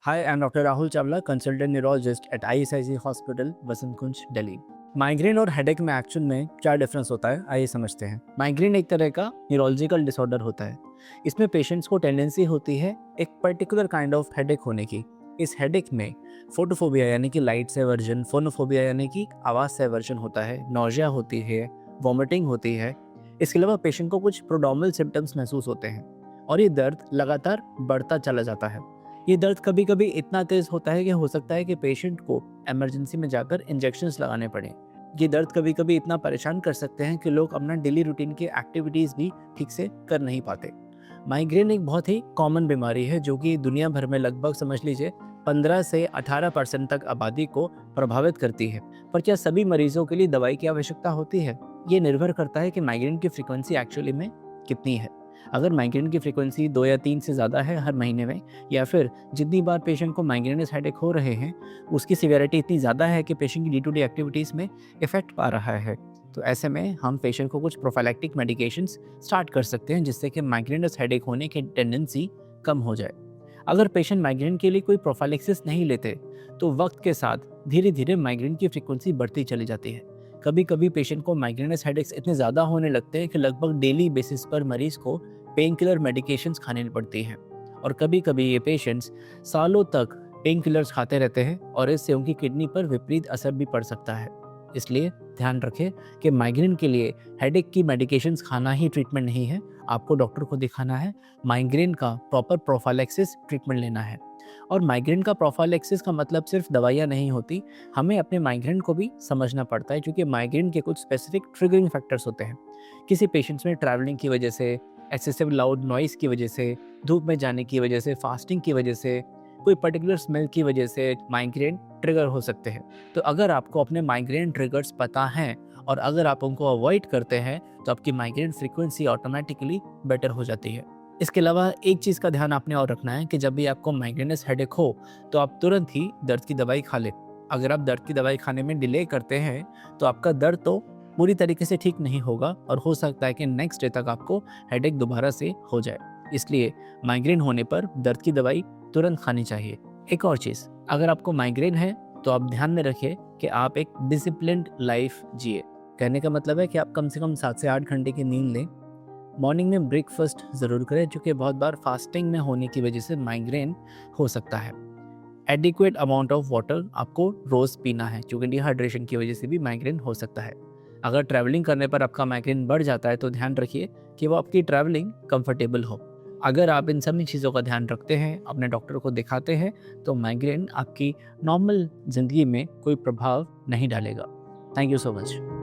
Hi, I'm Dr. Rahul Chawla, consultant neurologist at ISIC Hospital, Vasant Kunj, Delhi. Migraine और headache में actual में क्या difference होता है, आइए समझते हैं। माइग्रेन एक तरह का न्यूरोलॉजिकल डिसऑर्डर होता है। इसमें पेशेंट्स को टेंडेंसी होती है एक पर्टिकुलर काइंड ऑफ हेडेक होने की। इस हेडेक में फोटोफोबिया यानी कि लाइट से एवर्जन, फोनोफोबिया यानी कि आवाज़ से एवर्जन होता है, नौजिया होती है, वॉमिटिंग होती है। इसके अलावा पेशेंट को कुछ प्रोड्रोमल सिम्टम्स महसूस होते हैं और ये दर्द लगातार बढ़ता चला जाता है। ये दर्द कभी कभी इतना तेज होता है कि हो सकता है कि पेशेंट को इमरजेंसी में जाकर इंजेक्शंस लगाने पड़े। ये दर्द कभी कभी इतना परेशान कर सकते हैं कि लोग अपना डेली रूटीन की एक्टिविटीज़ भी ठीक से कर नहीं पाते। माइग्रेन एक बहुत ही कॉमन बीमारी है जो कि दुनिया भर में लगभग समझ लीजिए 15 से 18% तक आबादी को प्रभावित करती है। पर क्या सभी मरीजों के लिए दवाई की आवश्यकता होती है? ये निर्भर करता है कि माइग्रेन की फ्रिक्वेंसी एक्चुअली में कितनी है। अगर माइग्रेन की फ्रिक्वेंसी 2 या 3 से ज़्यादा है हर महीने में, या फिर जितनी बार पेशेंट को माइग्रेनस हेडेक हो रहे हैं उसकी सिवियरिटी इतनी ज़्यादा है कि पेशेंट की डे टू डे एक्टिविटीज़ में इफेक्ट पा रहा है, तो ऐसे में हम पेशेंट को कुछ प्रोफाइलैक्टिक मेडिकेशंस स्टार्ट कर सकते हैं जिससे कि माइग्रेनस हेडेक होने की टेंडेंसी कम हो जाए। अगर पेशेंट माइग्रेन के लिए कोई प्रोफाइलैक्सिस नहीं लेते तो वक्त के साथ धीरे धीरे माइग्रेन की फ्रिक्वेंसी बढ़ती चली जाती है। कभी कभी पेशेंट को माइग्रेनस हेडेक्स इतने ज़्यादा होने लगते हैं कि लगभग डेली बेसिस पर मरीज को पेन किलर मेडिकेशंस खाने पड़ती हैं, और कभी कभी ये पेशेंट्स सालों तक पेन किलर्स खाते रहते हैं और इससे उनकी किडनी पर विपरीत असर भी पड़ सकता है। इसलिए ध्यान रखें कि माइग्रेन के लिए हेडेक की मेडिकेशंस खाना ही ट्रीटमेंट नहीं है, आपको डॉक्टर को दिखाना है, माइग्रेन का प्रॉपर प्रोफाइलैक्सिस ट्रीटमेंट लेना है। और माइग्रेन का प्रोफाइलैक्सिस का मतलब सिर्फ दवाइयाँ नहीं होती, हमें अपने माइग्रेन को भी समझना पड़ता है क्योंकि माइग्रेन के कुछ स्पेसिफिक ट्रिगरिंग फैक्टर्स होते हैं। किसी पेशेंट्स में ट्रैवलिंग की वजह से, एक्सेसिव लाउड नॉइज़ की वजह से, धूप में जाने की वजह से, फास्टिंग की वजह से, कोई पर्टिकुलर स्मेल की वजह से माइग्रेन ट्रिगर हो सकते हैं। तो अगर आपको अपने माइग्रेन ट्रिगर्स पता हैं और अगर आप उनको अवॉइड करते हैं तो आपकी माइग्रेन फ्रीक्वेंसी ऑटोमेटिकली बेटर हो जाती है। इसके अलावा एक चीज़ का ध्यान आपने और रखना है कि जब भी आपको माइग्रेनस हेडेक हो तो आप तुरंत ही दर्द की दवाई खा लें। अगर आप दर्द की दवाई खाने में डिले करते हैं तो आपका दर्द तो पूरी तरीके से ठीक नहीं होगा और हो सकता है कि नेक्स्ट डे तक आपको हेडेक दोबारा से हो जाए। इसलिए माइग्रेन होने पर दर्द की दवाई तुरंत खानी चाहिए। एक और चीज़, अगर आपको माइग्रेन है तो आप ध्यान में रखिए कि आप एक डिसिप्लिन्ड लाइफ जिए। कहने का मतलब है कि आप कम से कम 7 से 8 घंटे की नींद लें। मॉर्निंग में ब्रेकफास्ट ज़रूर करें क्योंकि बहुत बार फास्टिंग में होने की वजह से माइग्रेन हो सकता है। एडिक्वेट अमाउंट ऑफ वाटर आपको रोज़ पीना है क्योंकि डिहाइड्रेशन की वजह से भी माइग्रेन हो सकता है। अगर ट्रैवलिंग करने पर आपका माइग्रेन बढ़ जाता है तो ध्यान रखिए कि वो आपकी ट्रैवलिंग कंफर्टेबल हो। अगर आप इन सभी चीज़ों का ध्यान रखते हैं, अपने डॉक्टर को दिखाते हैं, तो माइग्रेन आपकी नॉर्मल ज़िंदगी में कोई प्रभाव नहीं डालेगा। Thank you so much.